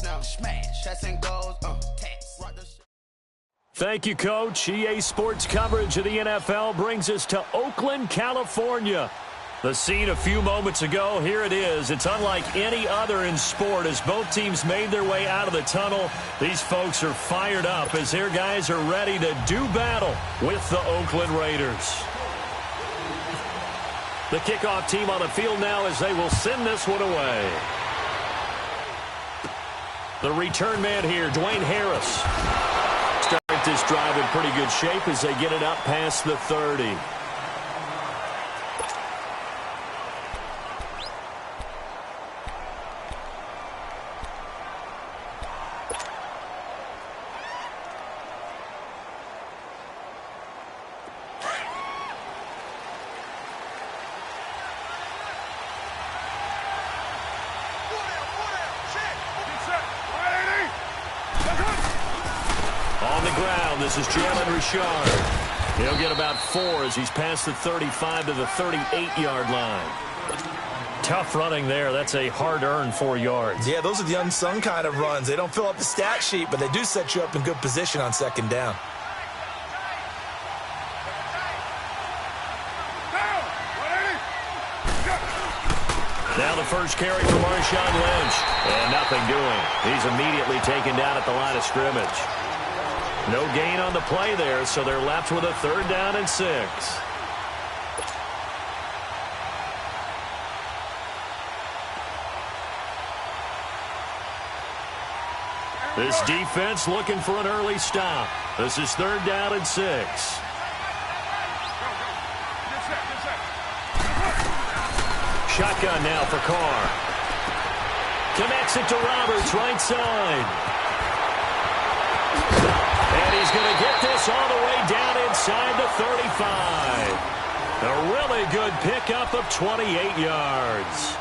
Now smash, shots and goals, taps. Thank you, Coach. EA Sports coverage of the NFL brings us to Oakland, California. The scene a few moments ago, here it is. It's unlike any other in sport as both teams made their way out of the tunnel. These folks are fired up as their guys are ready to do battle with the Oakland Raiders. The kickoff team on the field now as they will send this one away. The return man here, Dwayne Harris. Start this drive in pretty good shape as they get it up past the 30. This is Jalen Richard. He'll get about 4 as he's past the 35 to the 38-yard line. Tough running there. That's a hard-earned 4 yards. Yeah, those are the unsung kind of runs. They don't fill up the stat sheet, but they do set you up in good position on second down. Now the first carry for Marshawn Lynch. And nothing doing. He's immediately taken down at the line of scrimmage. No gain on the play there, so they're left with a 3rd down and 6. This defense looking for an early stop. This is 3rd down and 6. Shotgun now for Carr. Connects it to Roberts, right side. And he's going to get this all the way down inside the 35. A really good pickup of 28 yards.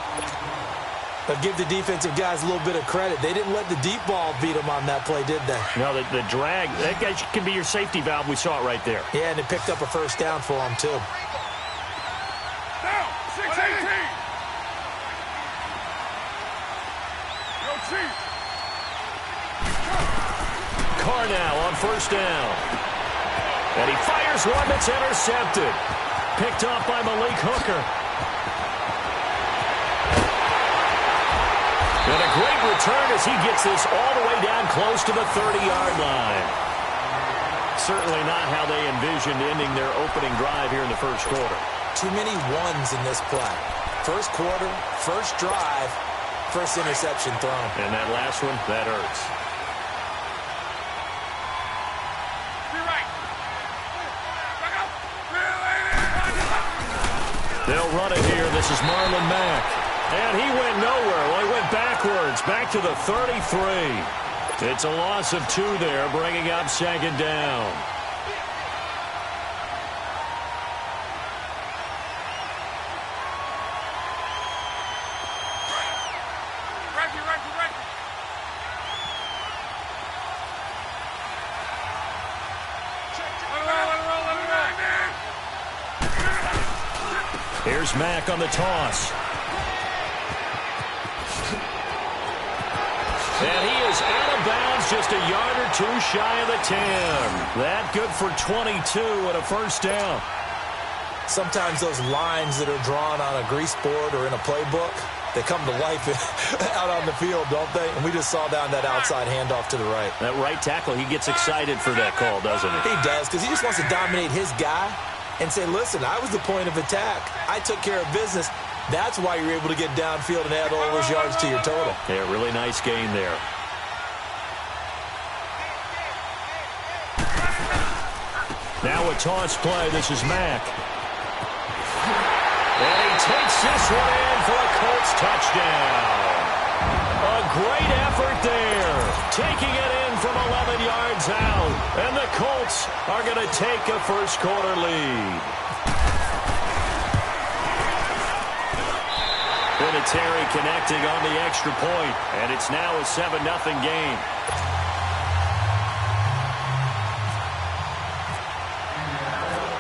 But give the defensive guys a little bit of credit. They didn't let the deep ball beat them on that play, did they? No, the drag, that guy can be your safety valve. We saw it right there. Yeah, and it picked up a 1st down for them, too. Down, 6-18. Go Chiefs. Carr now on 1st down. And he fires one that's intercepted. Picked off by Malik Hooker. And a great return as he gets this all the way down close to the 30-yard line. Certainly not how they envisioned ending their opening drive here in the 1st quarter. Too many ones in this play. 1st quarter, 1st drive, 1st interception thrown. And that last one, that hurts. They'll run it here. This is Marlon Mack. And he went nowhere. Well, he went backwards, back to the 33. It's a loss of 2 there, bringing up 2nd down. Here's Mack on the toss. And he is out of bounds, just a yard or 2 shy of the 10. That good for 22 and a 1st down. Sometimes those lines that are drawn on a grease board or in a playbook, they come to life out on the field, don't they? And we just saw down that outside handoff to the right. That right tackle, he gets excited for that call, doesn't he? He does, because he just wants to dominate his guy and say, listen, I was the point of attack. I took care of business. That's why you're able to get downfield and add all those yards to your total. Yeah, really nice gain there. Now a toss play. This is Mack. And he takes this one in for a Colts touchdown. A great effort there. Taking it in from 11 yards out. And the Colts are going to take a 1st quarter lead. Vinatieri connecting on the extra point, and it's now a 7-0 game.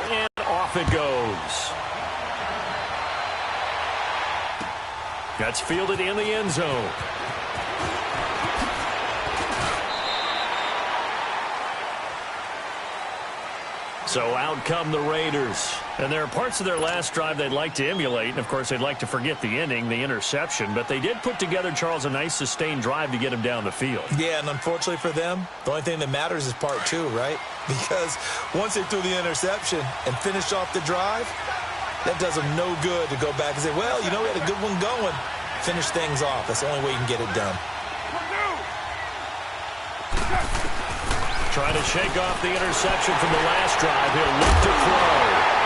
And off it goes. That's fielded in the end zone. So out come the Raiders. And there are parts of their last drive they'd like to emulate. And, of course, they'd like to forget the ending, the interception. But they did put together, Charles, a nice sustained drive to get him down the field. Yeah, and unfortunately for them, the only thing that matters is part two, right? Because once they threw the interception and finished off the drive, that does them no good to go back and say, well, you know, we had a good one going. Finish things off. That's the only way you can get it done. Trying to shake off the interception from the last drive. He'll look to throw.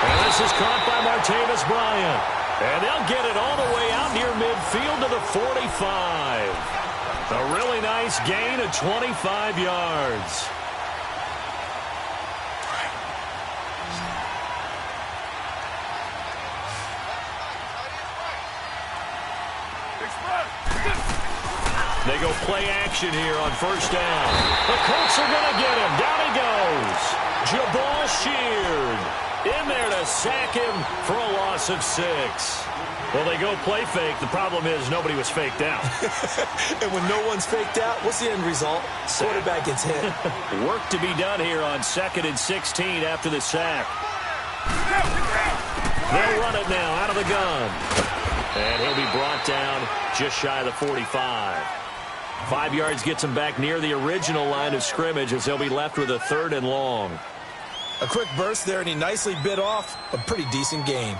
And this is caught by Martavis Bryant. And they'll get it all the way out near midfield to the 45. A really nice gain of 25 yards. They go play action here on first down. The Colts are going to get him. Down he goes. Jabal Sheard in there to sack him for a loss of 6. Well, they go play fake. The problem is nobody was faked out. And when no one's faked out, what's the end result? Quarterback gets hit. Work to be done here on 2nd and 16 after the sack. They'll run it now out of the gun. And he'll be brought down just shy of the 45. 5 yards gets him back near the original line of scrimmage as they'll be left with a 3rd and long. A quick burst there, and he nicely bit off a pretty decent gain.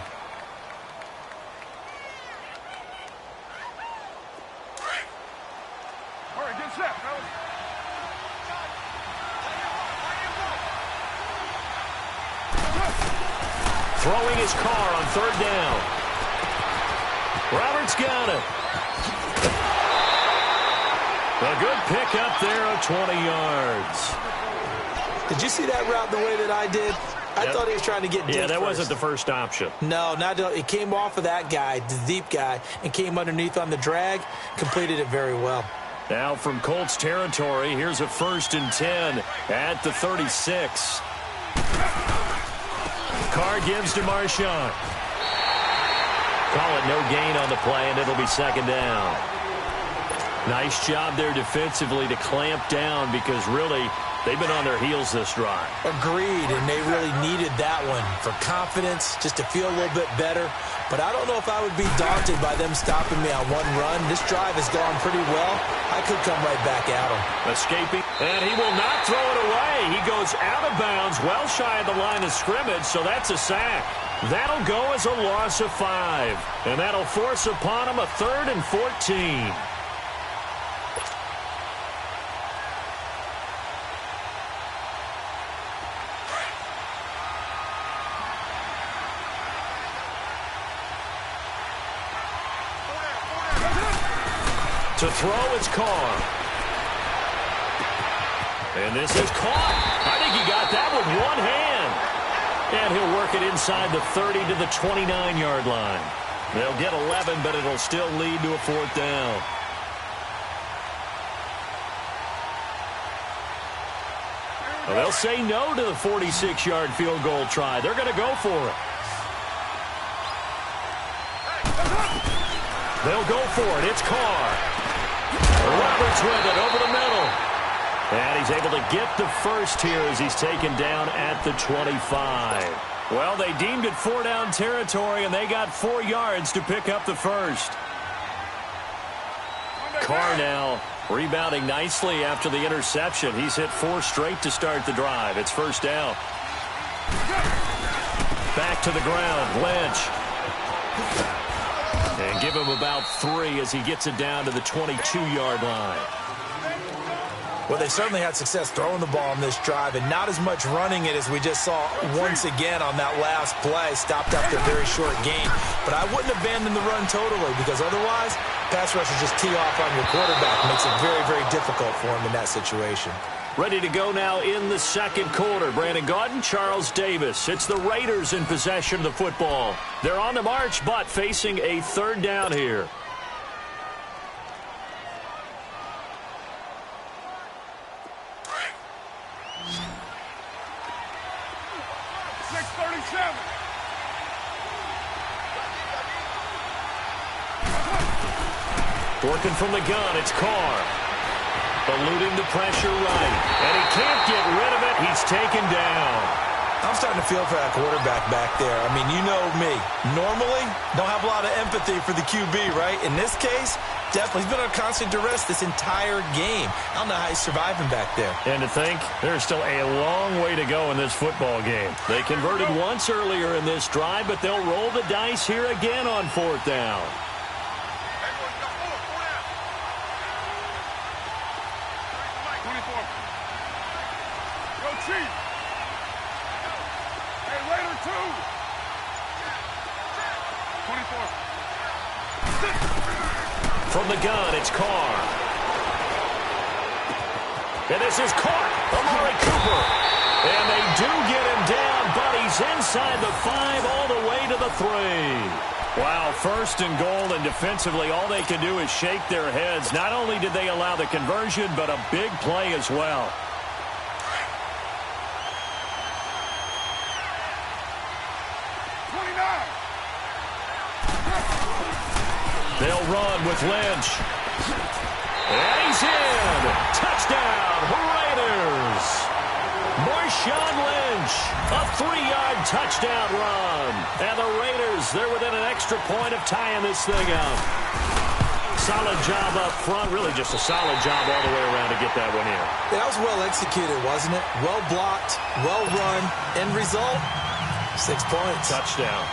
All right, get set, fellas. Throwing his car on 3rd down. Roberts got it. A good pick up there of 20 yards. Did you see that route the way that I did? I thought he was trying to get deep. Yeah, that first. wasn't the first option. No, it came off of that guy, the deep guy, and came underneath on the drag, completed it very well. Now from Colts territory, here's a 1st and 10 at the 36. Carr gives to Marshawn. Call it no gain on the play, and it'll be 2nd down. Nice job there defensively to clamp down because really they've been on their heels this drive. Agreed, and they really needed that one for confidence, just to feel a little bit better. But I don't know if I would be daunted by them stopping me on one run. This drive has gone pretty well. I could come right back at them. Escaping, and he will not throw it away. He goes out of bounds, well shy of the line of scrimmage, so that's a sack. That'll go as a loss of 5, and that'll force upon him a 3rd and 14. To throw, it's Carr. And this is caught. I think he got that with one hand. And he'll work it inside the 30 to the 29-yard line. They'll get 11, but it'll still lead to a 4th down. Well, they'll say no to the 46-yard field goal try. They're going to go for it. They'll go for it. It's Carr. Roberts with it over the middle. And he's able to get the first here as he's taken down at the 25. Well, they deemed it 4-down territory, and they got 4 yards to pick up the first. Carr now rebounding nicely after the interception. He's hit 4 straight to start the drive. It's 1st down. Back to the ground. Lynch. And give him about 3 as he gets it down to the 22-yard line. Well, they certainly had success throwing the ball on this drive, and not as much running it as we just saw once again on that last play. Stopped after a very short gain. But I wouldn't abandon the run totally, because otherwise, pass rushers just tee off on your quarterback. It makes it very, very difficult for him in that situation. Ready to go now in the 2nd quarter. Brandon Gaudin, Charles Davis. It's the Raiders in possession of the football. They're on the march, but facing a 3rd down here. Working from the gun, it's Carr. Eluding the pressure right. And he can't get rid of it. He's taken down. I'm starting to feel for that quarterback back there. I mean, you know me. Normally, don't have a lot of empathy for the QB, right? In this case, definitely. He's been under constant duress this entire game. I don't know how he's surviving back there. And to think, there's still a long way to go in this football game. They converted once earlier in this drive, but they'll roll the dice here again on 4th down. From the gun, it's Carr. And this is caught. Amari Cooper. And they do get him down, but he's inside the 5 all the way to the 3. Wow, 1st and goal, and defensively all they can do is shake their heads. Not only did they allow the conversion, but a big play as well. They'll run with Lynch. And he's in. Touchdown, Raiders. Marshawn Lynch, a 3-yard touchdown run. And the Raiders, they're within an extra point of tying this thing up. Solid job up front. Really just a solid job all the way around to get that one in. That was well executed, wasn't it? Well blocked, well run. End result, 6 points. Touchdown.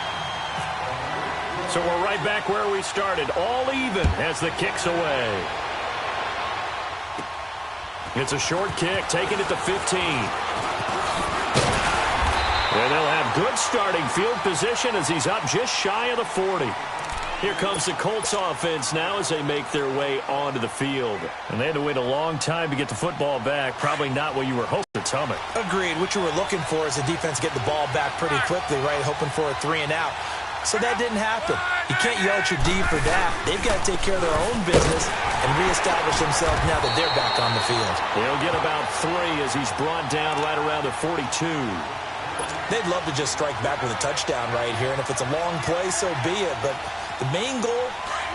So we're right back where we started, all even as the kick's away. It's a short kick, taking it to 15. And they'll have good starting field position as he's up just shy of the 40. Here comes the Colts offense now as they make their way onto the field. And they had to wait a long time to get the football back. Probably not what you were hoping it's coming. Agreed. What you were looking for is the defense get the ball back pretty quickly, right? Hoping for a 3 and out. So that didn't happen. You can't yell at your D for that. They've got to take care of their own business and reestablish themselves now that they're back on the field. They'll get about 3 as he's brought down right around the 42. They'd love to just strike back with a touchdown right here, and if it's a long play, so be it. But the main goal,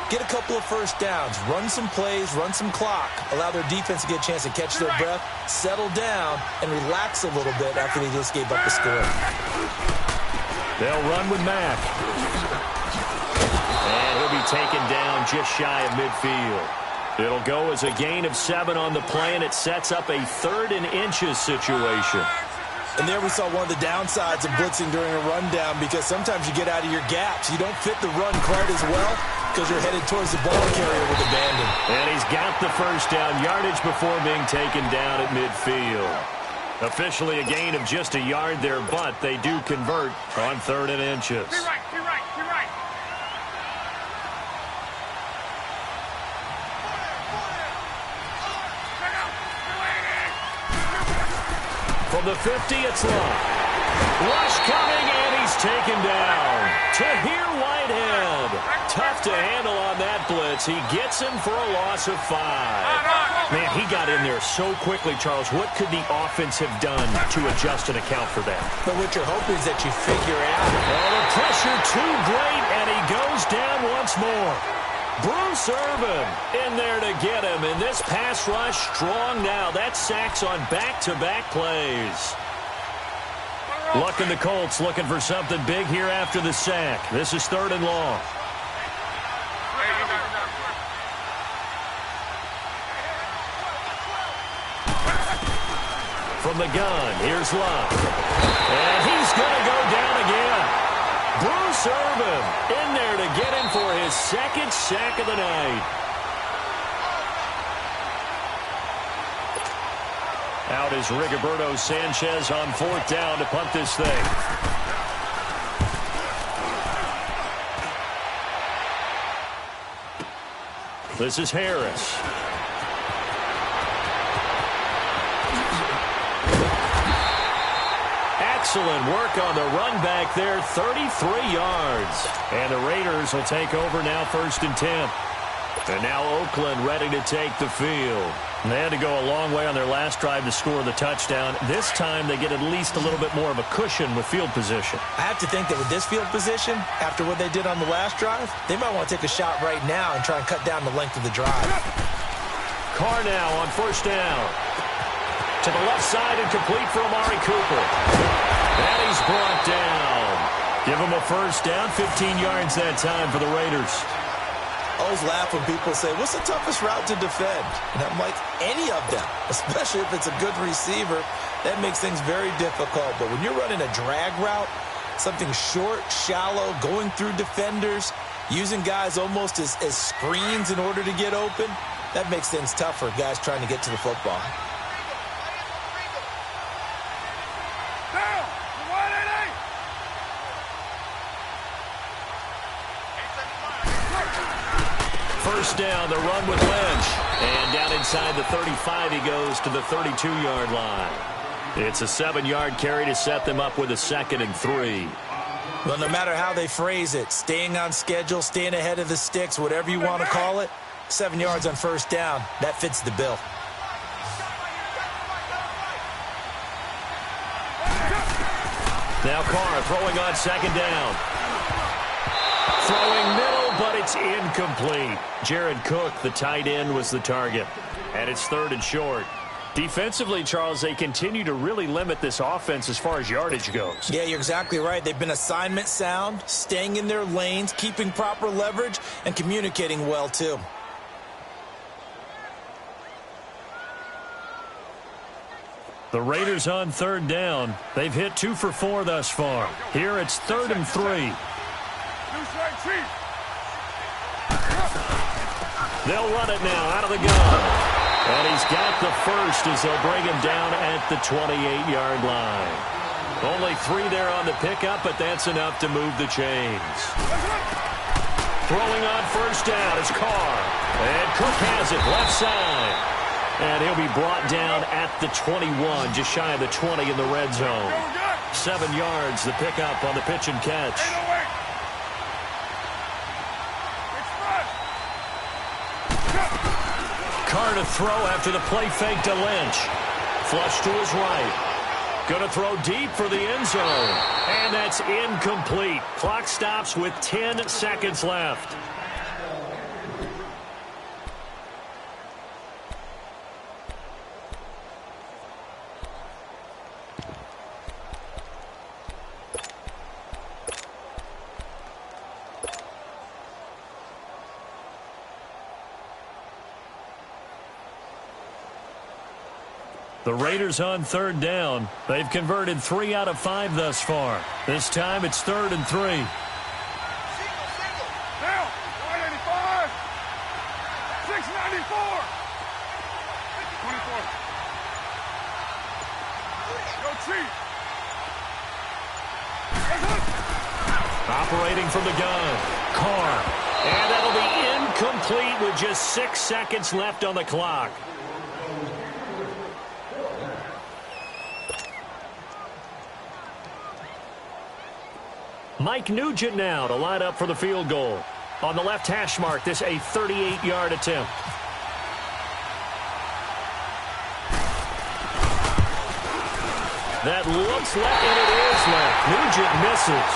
get a couple of first downs, run some plays, run some clock, allow their defense to get a chance to catch their breath, settle down, and relax a little bit after they just gave up the score. They'll run with Mack. And he'll be taken down just shy of midfield. It'll go as a gain of 7 on the play, and it sets up a 3rd and inches situation. And there we saw one of the downsides of blitzing during a rundown, because sometimes you get out of your gaps. You don't fit the run quite as well because you're headed towards the ball carrier with abandon. And he's got the first down yardage before being taken down at midfield. Officially a gain of just a yard there, but they do convert on 3rd and inches. Be right. From the 50, it's Luck. Rush coming, and he's taken down. Tahir Whitehead. Tough to handle on that blitz. He gets him for a loss of 5. Man, he got in there so quickly, Charles. What could the offense have done to adjust and account for that? But what you're hoping is that you figure out. Oh, the pressure too great, and he goes down once more. Bruce Irvin in there to get him, and this pass rush strong now. That's sacks on back-to-back plays. Luck and the Colts looking for something big here after the sack. This is 3rd and long. From the gun, here's Luck. And he's going to go down again. Bruce Irvin in there to get him for his 2nd sack of the night. Out is Rigoberto Sanchez on 4th down to punt this thing. This is Harris. Excellent work on the run back there, 33 yards. And the Raiders will take over now 1st and 10. And now Oakland ready to take the field. And they had to go a long way on their last drive to score the touchdown. This time they get at least a little bit more of a cushion with field position. I have to think that with this field position, after what they did on the last drive, they might want to take a shot right now and try and cut down the length of the drive. Carr now on 1st down. To the left side and complete for Amari Cooper. And he's brought down. Give him a first down, 15 yards that time for the Raiders. I always laugh when people say, what's the toughest route to defend? And I'm like, any of them, especially if it's a good receiver. That makes things very difficult. But when you're running a drag route, something short, shallow, going through defenders, using guys almost as screens in order to get open, that makes things tough for guys trying to get to the football. Down! 188! First down, the run with Lynch. And down inside the 35, he goes to the 32-yard line. It's a 7-yard carry to set them up with a 2nd and 3. Well, no matter how they phrase it, staying on schedule, staying ahead of the sticks, whatever you want to call it, 7 yards on first down, that fits the bill. Now Carr throwing on 2nd down. Throwing middle, but it's incomplete. Jared Cook, the tight end, was the target. And it's 3rd and short. Defensively, Charles, they continue to really limit this offense as far as yardage goes. Yeah, you're exactly right. They've been assignment sound, staying in their lanes, keeping proper leverage, and communicating well, too. The Raiders on 3rd down. They've hit 2 for 4 thus far. Here it's 3rd and 3. They'll run it now out of the gun. And he's got the first as they'll bring him down at the 28-yard line. Only 3 there on the pickup, but that's enough to move the chains. Throwing on first down is Carr. And Cook has it left side. And he'll be brought down at the 21, just shy of the 20 in the red zone. 7 yards, the pickup on the pitch and catch. Carr to throw after the play fake to Lynch. Flush to his right. Going to throw deep for the end zone. And that's incomplete. Clock stops with 10 seconds left. The Raiders on 3rd down. They've converted 3 out of 5 thus far. This time it's 3rd and 3. Down! 185! 694! 24. Go Chief! Operating from the gun. Carr. And that'll be incomplete with just 6 seconds left on the clock. Mike Nugent now to line up for the field goal. On the left hash mark, this a 38-yard attempt. That looks like, and it is left. Nugent misses.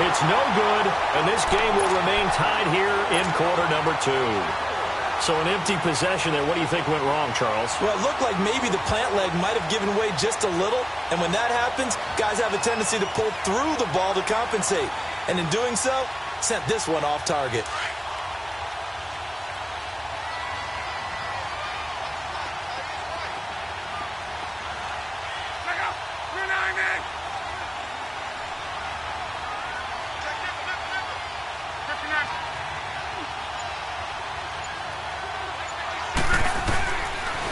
It's no good, and this game will remain tied here in quarter number 2. So an empty possession there. What do you think went wrong, Charles? Well, it looked like maybe the plant leg might have given way just a little. And when that happens, guys have a tendency to pull through the ball to compensate. And in doing so, sent this one off target.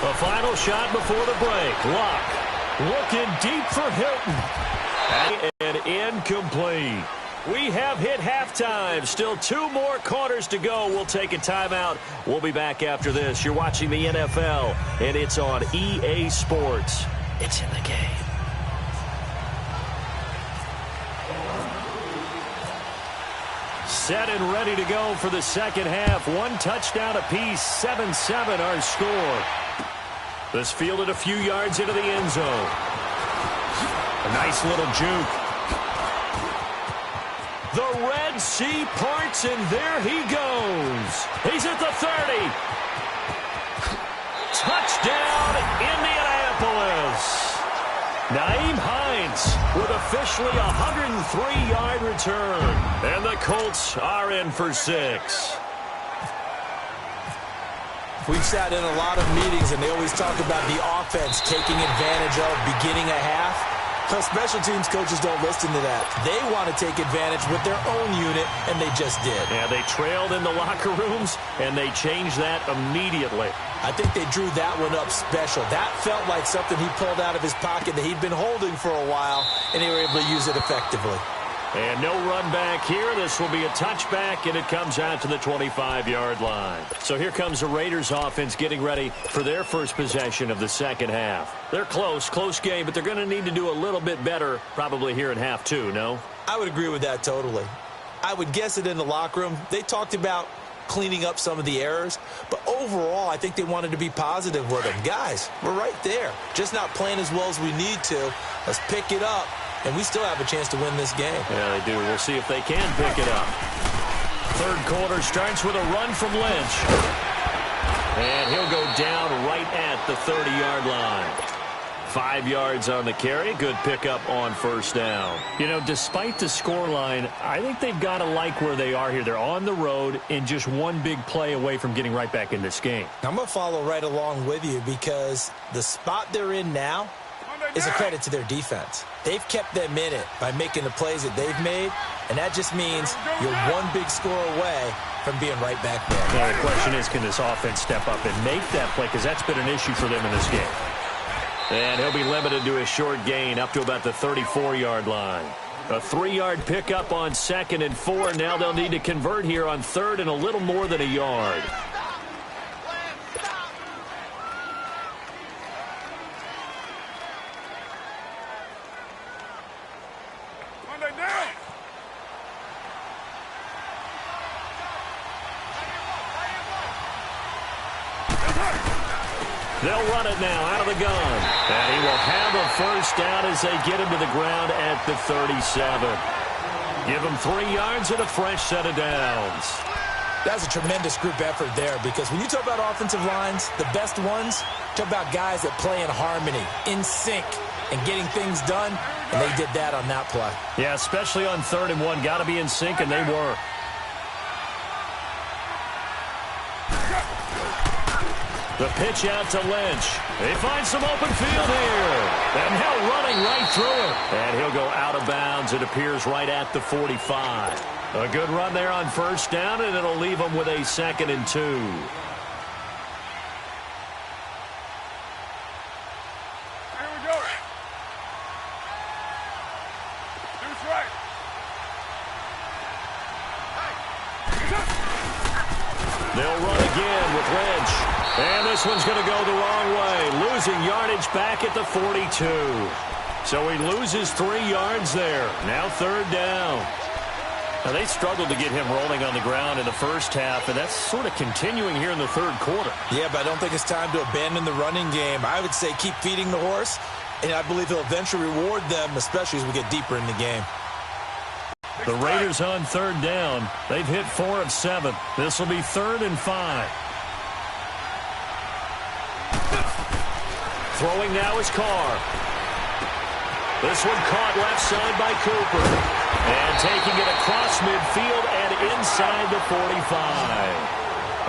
The final shot before the break. Luck looking deep for Hilton. And incomplete. We have hit halftime. Still 2 more quarters to go. We'll take a timeout. We'll be back after this. You're watching the NFL, and it's on EA Sports. It's in the game. Set and ready to go for the second half. 1 touchdown apiece, 7-7 our score. This fielded a few yards into the end zone. A nice little juke. The Red Sea parts, and there he goes. He's at the 30. Touchdown, Indianapolis. Nyheim Hines with officially a 103-yard return. And the Colts are in for 6. We've sat in a lot of meetings, and they always talk about the offense taking advantage of beginning a half. So special teams coaches don't listen to that. They want to take advantage with their own unit, and they just did. Yeah, they trailed in the locker rooms, and they changed that immediately. I think they drew that one up special. That felt like something he pulled out of his pocket that he'd been holding for a while, and they were able to use it effectively. And no run back here. This will be a touchback, and it comes out to the 25-yard line. So here comes the Raiders offense getting ready for their first possession of the second half. They're close game, but they're going to need to do a little bit better probably here in half two, no? I would agree with that totally. I would guess it in the locker room. They talked about cleaning up some of the errors, but overall, I think they wanted to be positive with them. Guys, we're right there. Just not playing as well as we need to. Let's pick it up. And we still have a chance to win this game. Yeah, they do. We'll see if they can pick it up. Third quarter starts with a run from Lynch. And he'll go down right at the 30-yard line. 5 yards on the carry. Good pickup on first down. You know, despite the scoreline, I think they've got to like where they are here. They're on the road and just one big play away from getting right back in this game. I'm going to follow right along with you because the spot they're in now is a credit to their defense. They've kept them in it by making the plays that they've made, and that just means you're one big score away from being right back there. Now the question is, can this offense step up and make that play? Because that's been an issue for them in this game. And he'll be limited to a short gain up to about the 34-yard line. A 3-yard pickup on 2nd and 4. Now they'll need to convert here on 3rd and a little more than a yard. They'll run it now out of the gun. And he will have a first down as they get him to the ground at the 37. Give him 3 yards and a fresh set of downs. That's a tremendous group effort there because when you talk about offensive lines, the best ones, talk about guys that play in harmony, in sync, and getting things done, and they did that on that play. Yeah, especially on 3rd and 1. Got to be in sync, and they were. The pitch out to Lynch. They find some open field here. And Hill running right through it. And he'll go out of bounds. It appears right at the 45. A good run there on first down, and it'll leave them with a 2nd and 2. Here we go. Deuce right. They'll run again with Lynch. And this one's going to go the wrong way. Losing yardage back at the 42. So he loses 3 yards there. Now 3rd down. Now they struggled to get him rolling on the ground in the first half, and that's sort of continuing here in the 3rd quarter. Yeah, but I don't think it's time to abandon the running game. I would say keep feeding the horse, and I believe he'll eventually reward them, especially as we get deeper in the game. The Raiders on 3rd down. They've hit 4 of 7. This will be 3rd and 5. Throwing now is Carr. This one caught left side by Cooper. And taking it across midfield and inside the 45.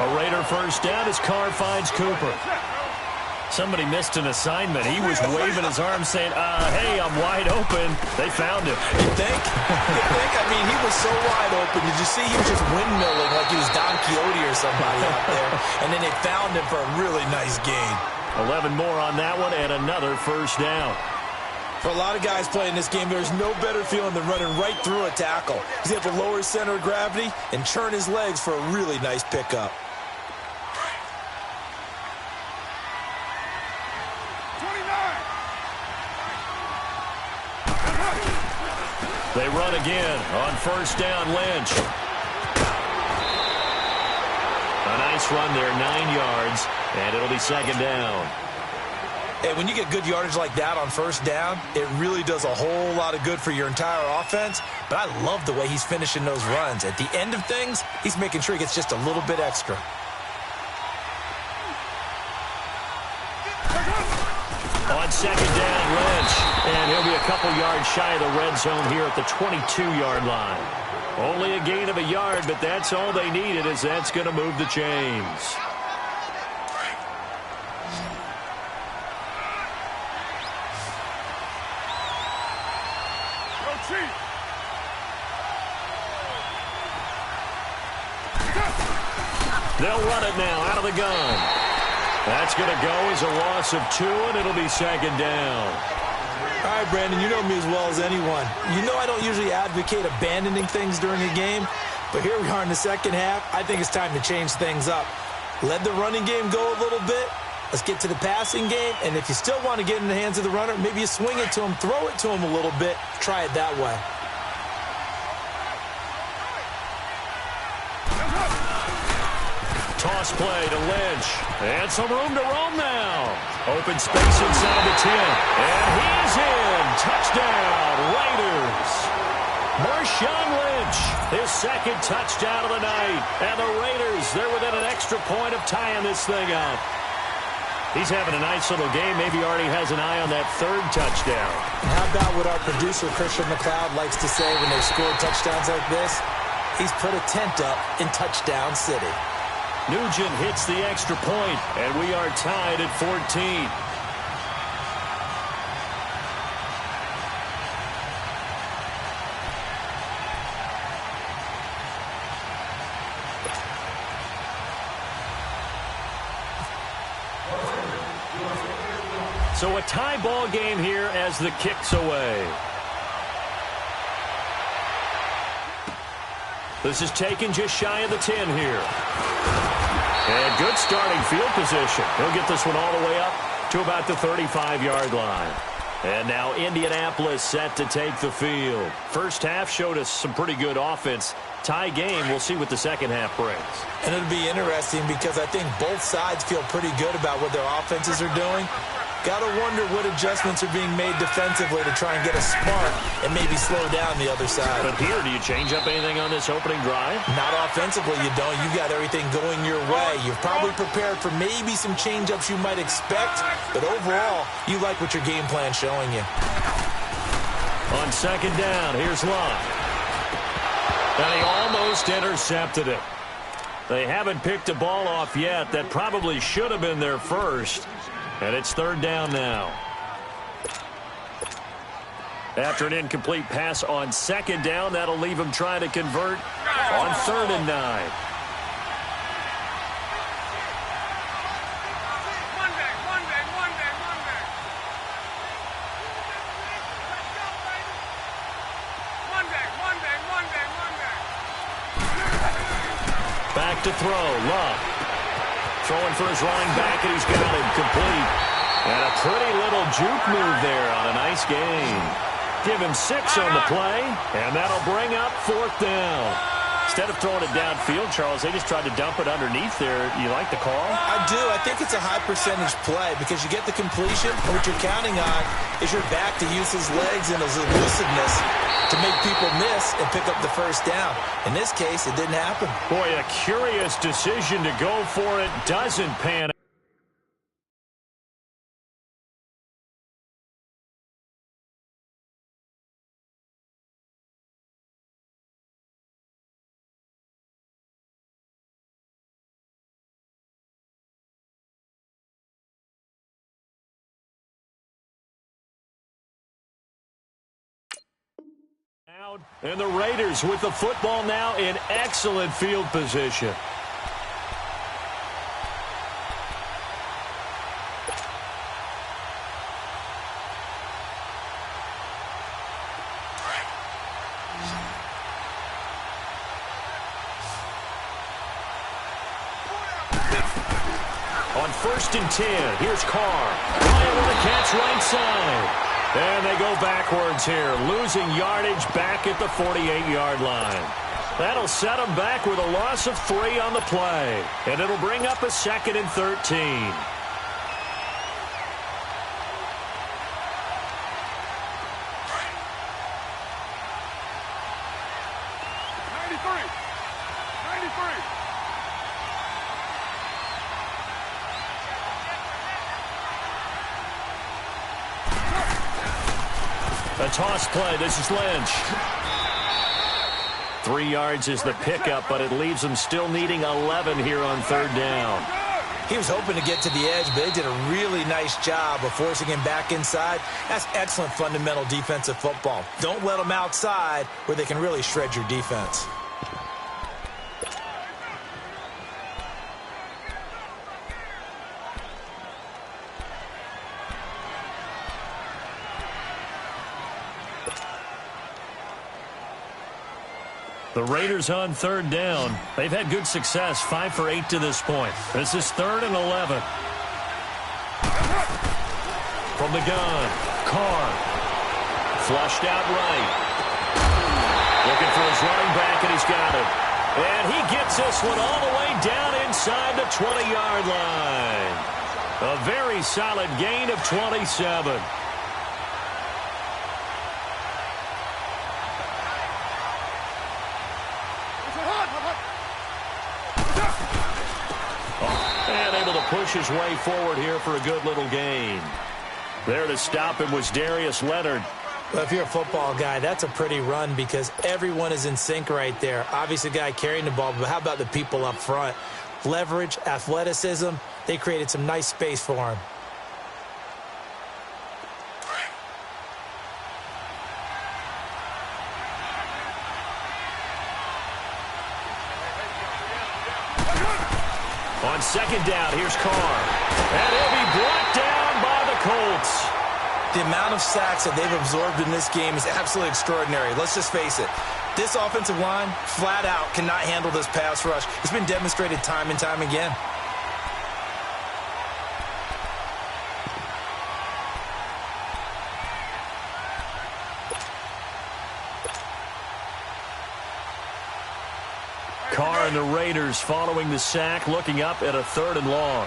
A Raider first down as Carr finds Cooper. Somebody missed an assignment. He was waving his arms saying, hey, I'm wide open. They found him. You think? I mean, he was so wide open. Did you see he was just windmilling like he was Don Quixote or somebody out there? And then they found him for a really nice gain. 11 more on that one and another first down. For a lot of guys playing this game, there's no better feeling than running right through a tackle. He's able to lower his center of gravity and churn his legs for a really nice pickup. 29. They run again on first down, Lynch. A nice run there, 9 yards. And it'll be 2nd down. And when you get good yardage like that on first down, it really does a whole lot of good for your entire offense. But I love the way he's finishing those runs. At the end of things, he's making sure he gets just a little bit extra. On second down, Lynch. And he'll be a couple yards shy of the red zone here at the 22-yard line. Only a gain of a yard, but that's all they needed, as that's going to move the chains. They'll run it now out of the gun. That's going to go as a loss of 2, and it'll be second down. All right, Brandon, you know me as well as anyone. You know I don't usually advocate abandoning things during a game, but here we are in the second half. I think it's time to change things up. Let the running game go a little bit. Let's get to the passing game, and if you still want to get in the hands of the runner, maybe you swing it to him, throw it to him a little bit, try it that way. Toss play to Lynch. And some room to roam now. Open space inside the 10. And he's in. Touchdown, Raiders. Marshawn Lynch, his second touchdown of the night. And the Raiders, they're within an extra point of tying this thing up. He's having a nice little game. Maybe already has an eye on that third touchdown. And how about what our producer, Christian McLeod, likes to say when they score touchdowns like this? He's put a tent up in Touchdown City. Nugent hits the extra point, and we are tied at 14. So a tie ball game here as the kick's away. This is taken just shy of the 10 here. And good starting field position. He'll get this one all the way up to about the 35-yard line. And now Indianapolis set to take the field. First half showed us some pretty good offense. Tie game, we'll see what the second half brings. And it'll be interesting because I think both sides feel pretty good about what their offenses are doing. Got to wonder what adjustments are being made defensively to try and get a spark and maybe slow down the other side. But here, do you change up anything on this opening drive? Not offensively, you don't. You got everything going your way. You've probably prepared for maybe some change-ups you might expect, but overall, you like what your game plan's showing you. On second down, here's Love. And he almost intercepted it. They haven't picked a ball off yet. That probably should have been their first. And it's third down now. After an incomplete pass on second down, that'll leave him trying to convert on 3rd and 9. Back to throw, Love. Throwing for his running back, and he's got him complete. And a pretty little juke move there on a nice gain. Give him 6 on the play, and that'll bring up 4th down. Instead of throwing it downfield, Charles, they just tried to dump it underneath there. You like the call? I do. I think it's a high-percentage play because you get the completion, and what you're counting on is your back to use his legs and his elusiveness to make people miss and pick up the first down. In this case, it didn't happen. Boy, a curious decision to go for it. Doesn't pan out. And the Raiders with the football now in excellent field position. On 1st and 10, here's Carr. Ryan with a catch right side. And they go backwards here, losing yardage back at the 48-yard line. That'll set them back with a loss of 3 on the play. And it'll bring up a 2nd and 13. A toss play. This is Lynch. 3 yards is the pickup, but it leaves them still needing 11 here on third down. He was hoping to get to the edge, but they did a really nice job of forcing him back inside. That's excellent fundamental defensive football. Don't let them outside where they can really shred your defense. The Raiders on third down. They've had good success, 5 for 8 to this point. This is 3rd and 11. From the gun, Carr. Flushed out right. Looking for his running back, and he's got it. And he gets this one all the way down inside the 20-yard line. A very solid gain of 27. And able to push his way forward here for a good little gain. There to stop him was Darius Leonard. Well, if you're a football guy, that's a pretty run because everyone is in sync right there. Obviously, the guy carrying the ball, but how about the people up front? Leverage, athleticism, they created some nice space for him. On second down, here's Carr. And he'll be brought down by the Colts. The amount of sacks that they've absorbed in this game is absolutely extraordinary. Let's just face it. This offensive line, flat out, cannot handle this pass rush. It's been demonstrated time and time again. Carr and the Raiders following the sack, looking up at a 3rd and long.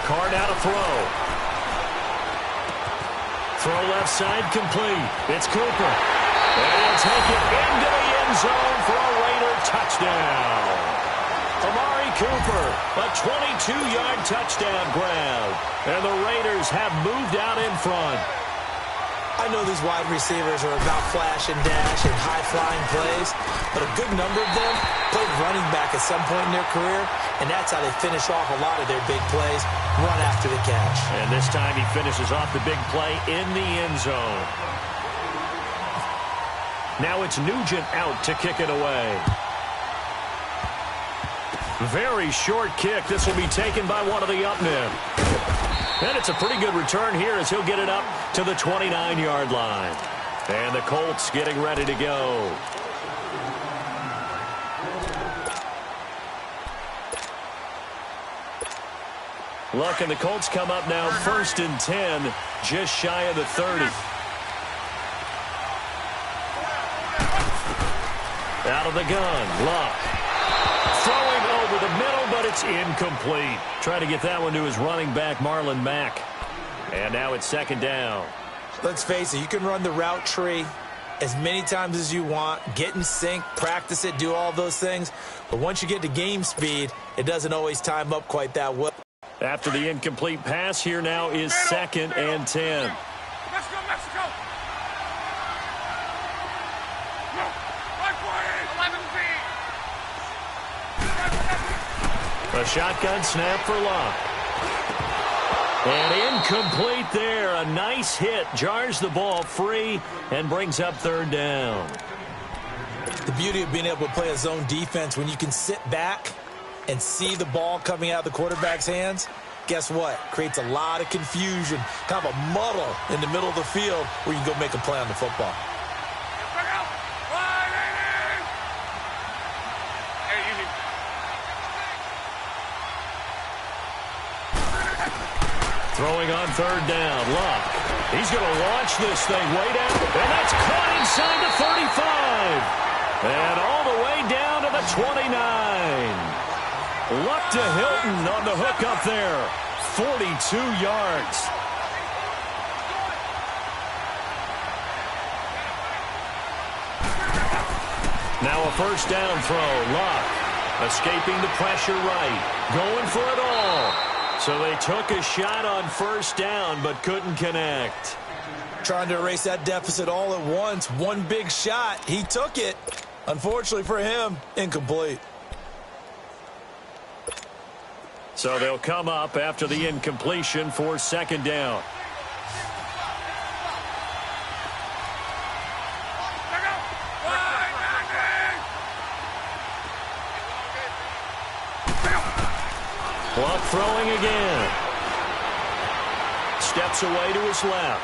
Carr now to throw. Throw left side complete. It's Cooper. And he'll take it into the end zone for a Raider touchdown. Amari Cooper, a 22-yard touchdown grab. And the Raiders have moved out in front. I know these wide receivers are about flash and dash and high-flying plays, but a good number of them played running back at some point in their career, and that's how they finish off a lot of their big plays, run after the catch. And this time he finishes off the big play in the end zone. Now it's Nugent out to kick it away. Very short kick. This will be taken by one of the up men. And it's a pretty good return here as he'll get it up to the 29-yard line. And the Colts getting ready to go. Look, and the Colts come up now 1st and 10, just shy of the 30. Out of the gun, Luck. Throwing over the middle, but it's incomplete. Trying to get that one to his running back, Marlon Mack. And now it's 2nd down. Let's face it, you can run the route tree as many times as you want, get in sync, practice it, do all those things. But once you get to game speed, it doesn't always time up quite that well. After the incomplete pass, here now is 2nd and 10. Let's go, Mexico! No! 11 feet! A shotgun snap for Luck. And incomplete there. A nice hit. Jars the ball free and brings up 3rd down. The beauty of being able to play a zone defense when you can sit back and see the ball coming out of the quarterback's hands, guess what? Creates a lot of confusion, kind of a muddle in the middle of the field where you can go make a play on the football. Throwing on 3rd down, Luck. He's going to launch this thing way down, and that's caught inside the 35. And all the way down to the 29. Luck to Hilton on the hook up there. 42 yards. Now a 1st down throw. Luck escaping the pressure right. Going for it all. So they took a shot on first down, but couldn't connect. Trying to erase that deficit all at once. One big shot. He took it. Unfortunately for him, incomplete. So they'll come up after the incompletion for second down. Luck throwing again. Steps away to his left.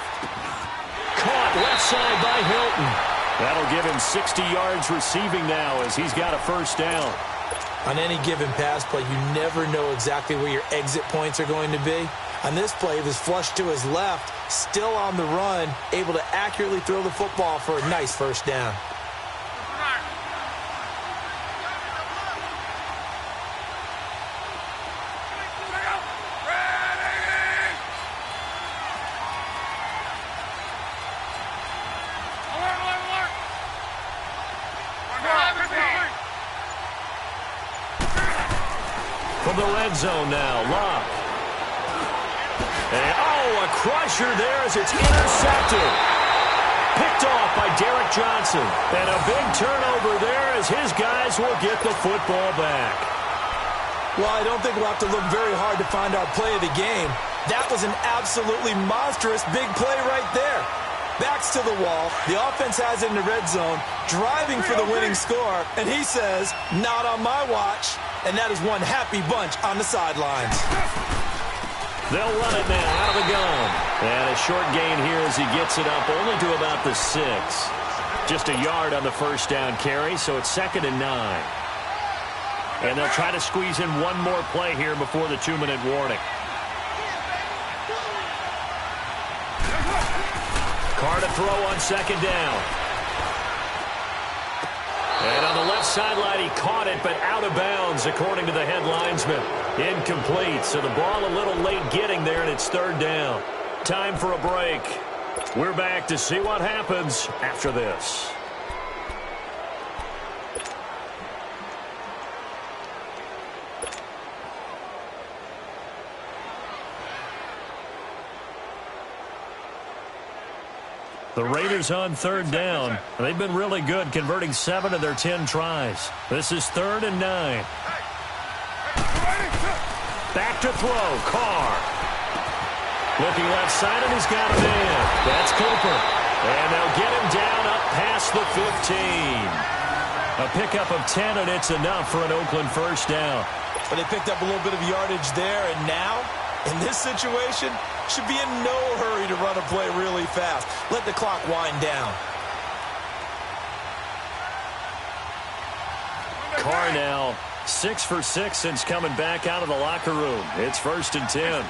Caught left side by Hilton. That'll give him 60 yards receiving now as he's got a first down. On any given pass play, you never know exactly where your exit points are going to be. On this play, it was flushed to his left, still on the run, able to accurately throw the football for a nice first down. From the red zone now, Locke. And, a crusher there as it's intercepted. Picked off by Derek Johnson. And a big turnover there as his guys will get the football back. Well, I don't think we'll have to look very hard to find our play of the game. That was an absolutely monstrous big play right there. Backs to the wall. The offense has it in the red zone, driving for the winning score. And he says, not on my watch. And that is one happy bunch on the sidelines. They'll run it now out of the gun. And a short gain here as he gets it up only to about the 6. Just a yard on the first down carry, so it's 2nd and 9. And they'll try to squeeze in one more play here before the 2-minute warning. Carr to throw on second down. And on the left sideline, he caught it, but out of bounds, according to the head linesman. Incomplete, so the ball a little late getting there, and it's 3rd down. Time for a break. We're back to see what happens after this. The Raiders on 3rd down. They've been really good, converting 7 of their 10 tries. This is 3rd and 9. Back to throw, Carr. Looking left side, and he's got a man. That's Cooper. And they'll get him down up past the 15. A pickup of 10, and it's enough for an Oakland first down. But they picked up a little bit of yardage there, and now, in this situation, should be in no hurry to run a play really fast. Let the clock wind down. Carr now 6 for 6 since coming back out of the locker room. It's 1st and 10.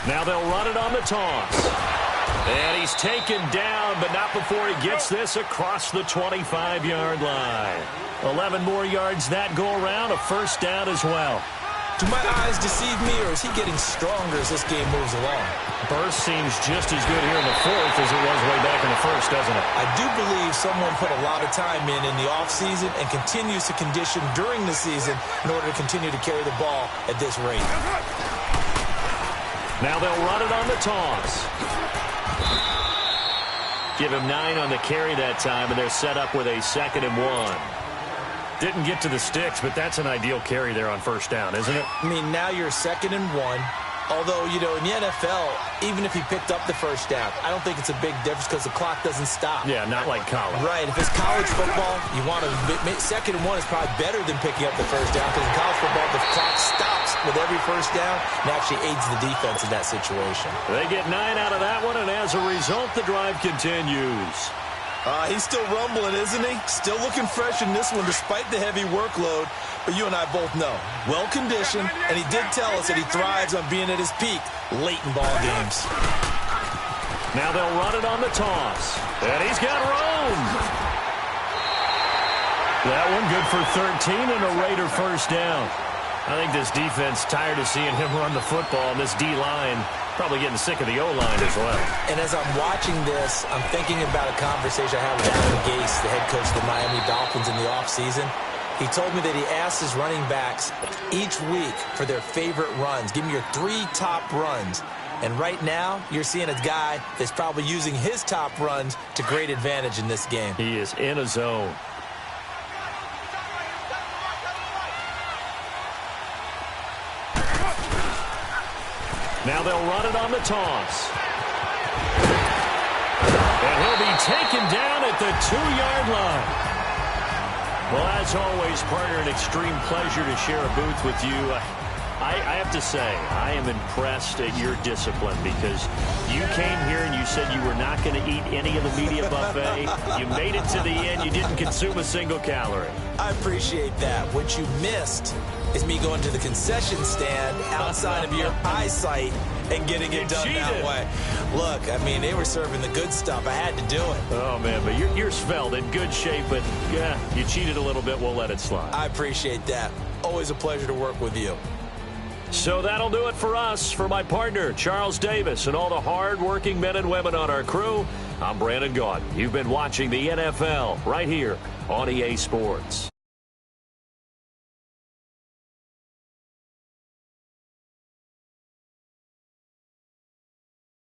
Now they'll run it on the toss. And he's taken down, but not before he gets this across the 25-yard line. 11 more yards that go around, a first down as well. Do my eyes deceive me, or is he getting stronger as this game moves along? Burst seems just as good here in the 4th as it was way back in the 1st, doesn't it? I do believe someone put a lot of time in the offseason and continues to condition during the season in order to continue to carry the ball at this rate. Now they'll run it on the toss. Give him 9 on the carry that time, and they're set up with a 2nd and 1. Didn't get to the sticks, but that's an ideal carry there on first down, isn't it? I mean, now you're 2nd and 1. Although, you know, in the NFL, even if he picked up the first down, I don't think it's a big difference because the clock doesn't stop. Yeah, not like college. Right. If it's college football, you want to 2nd and 1 is probably better than picking up the first down because in college football, the clock stops with every first down and actually aids the defense in that situation. They get 9 out of that one, and as a result, the drive continues. He's still rumbling, isn't he? Still looking fresh in this one despite the heavy workload. But you and I both know, well-conditioned, and he did tell us that he thrives on being at his peak late in ball games. Now they'll run it on the toss. And he's got room. That one good for 13 and a Raider first down. I think this defense tired of seeing him run the football, and this D-line Probably getting sick of the O-line as well. And as I'm watching this, I'm thinking about a conversation I had with Adam Gase, the head coach of the Miami Dolphins in the offseason. He told me that he asked his running backs each week for their favorite runs. Give me your 3 top runs. And right now, you're seeing a guy that's probably using his top runs to great advantage in this game. He is in a zone. Now they'll run it on the toss. And he'll be taken down at the 2-yard line. Well, as always, partner, an extreme pleasure to share a booth with you. I have to say, I am impressed at your discipline because you came here and you said you were not going to eat any of the media buffet. You made it to the end. You didn't consume a single calorie. I appreciate that. What you missed is me going to the concession stand outside of your eyesight and getting it done that way. Look, I mean, they were serving the good stuff. I had to do it. Oh, man, but you're svelte, in good shape, but yeah, you cheated a little bit. We'll let it slide. I appreciate that. Always a pleasure to work with you. So that'll do it for us. For my partner, Charles Davis, and all the hard-working men and women on our crew, I'm Brandon Gaudin. You've been watching the NFL right here on EA Sports.